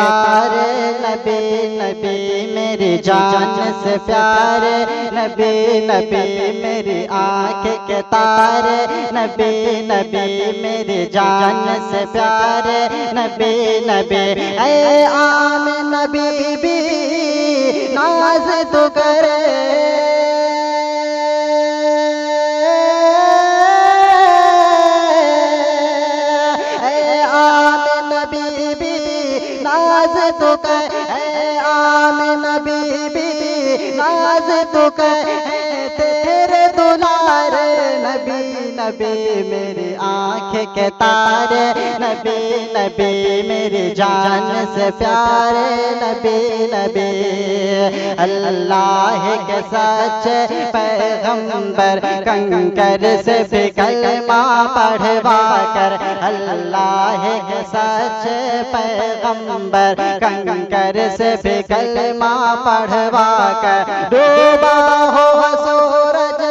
तारे, नबी नबी मेरी जान से प्यारे, नबी नबी मेरी आँख के तारे, नबी नबी मेरी जान से प्यारे, नबी नबी ऐ आमिना बीबी नाज तो करे, नाज तो कहे आमिना बीबी नाज तो कहे तेरे दुलारे, नबी नबी मेरी आँख के तारे, नबी नबी मेरी जान से प्यारे, नबी नबी अल्लाह के सच्चे पैगंबर कंकर से भी कलमा पढ़वा कर, अल्लाह के सच्चे पैगंबर कंकर से भी कलमा पढ़वा कर, डूबा हो सूरज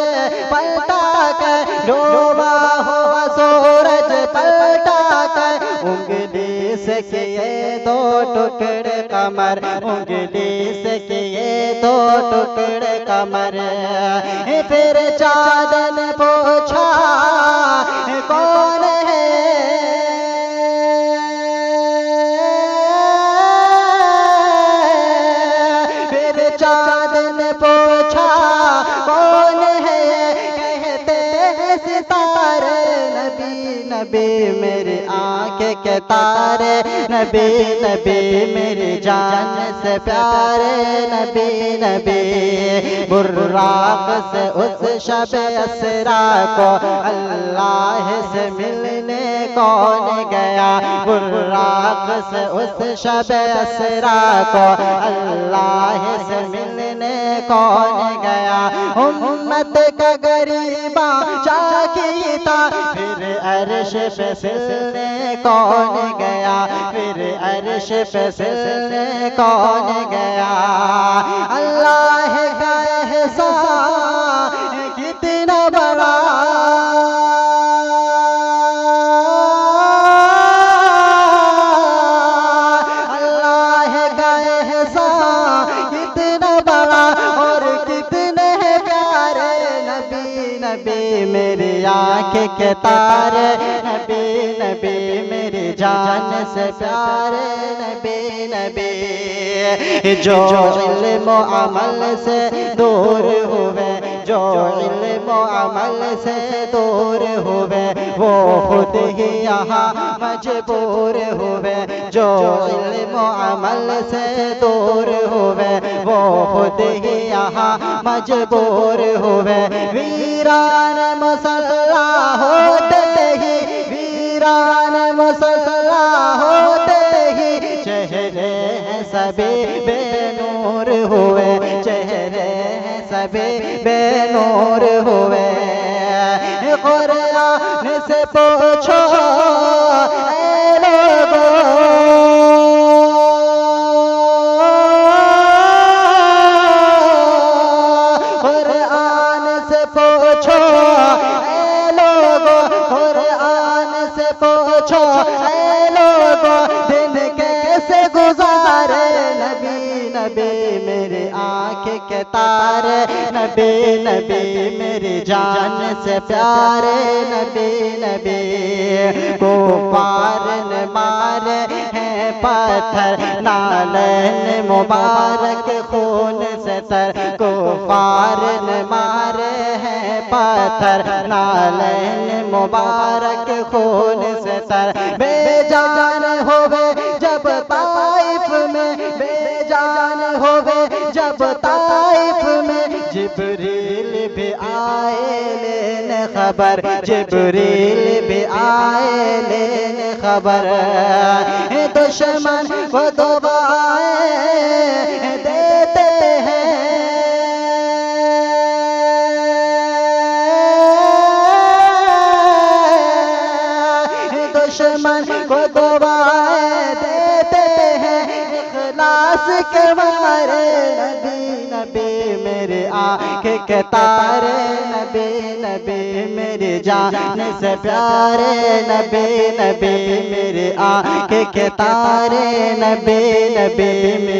पलटा कर, डूबा हो सूरज पलटा कर, उंगली से किए दो टुकड़े कमर, उंगली से किए दो टुकड़े कमर, फिर चाँद ने पूछा कौन है, फिर चाँद ने पूछा कौन है, कहते सितारे, नबी नबी मेरी आँख के तारे, नबी नबी मेरी जान से प्यारे, नबी नबी बुर्राक से उस शब असरा को अल्लाह से मिलने कौन गया, बुर्राक से उस शब असरा को अल्लाह से मिलने कौन गया, उम्मत का गरीबा चाकी था, फिर अर्श पे फिरने कौन गया, फिर अर्श पे फिरने कौन गया, अल्लाह का एहसान कितना बड़ा, अल्लाह का एहसान कितना बड़ा और कितने प्यारे, नबी नबी मेरी आँख के तारे, नबी नबी मेरी जान से प्यारे, नबी नबी जो इल्म अमल से दूर हुए, जो इल्म अमल से दूर हुए, वो खुद ही यहाँ मजबूर हुए, जो इल्म अमल से दूर हुए, वो खुद ही यहाँ मजबूर हुए, वीरान मुसल्ला होते ही, वीरान मुसल्ला होते ही, चेहरे सभी बेनूर हुए, चेहरे सभी बेनूर हुए, कुरान से पूछो ऐ लोगों, कुरान से पूछो ऐ लोगों, कुरान से पूछो ऐ लोगों, दिन कैसे गुजारे, नबी नबी मेरी आँख के तारे, नबी नबी मेरी जान से प्यारे, नबी नबी कुफार ने मारे हैं पत्थर, नालन मुबारक खून से तर, कुफार ने मारे हैं पत्थर, नालन मुबारक खून से तर, बेजान हो गए जब ताइफ में, बेजान हो गए जब ताइफ में, जिब्रील भी आए लेने खबर, जिब्रील भी आए लेने खबर, दुश्मन को दुआएं देते हैं, दुश्मन को दुआएं देते हैं, इखलास के मारे, नबी नबी मेरे आँख के तारे, नबी नबी मेरी जान से प्यारे नबी नबी मेरे आँख के तारे नबी नबी मेरे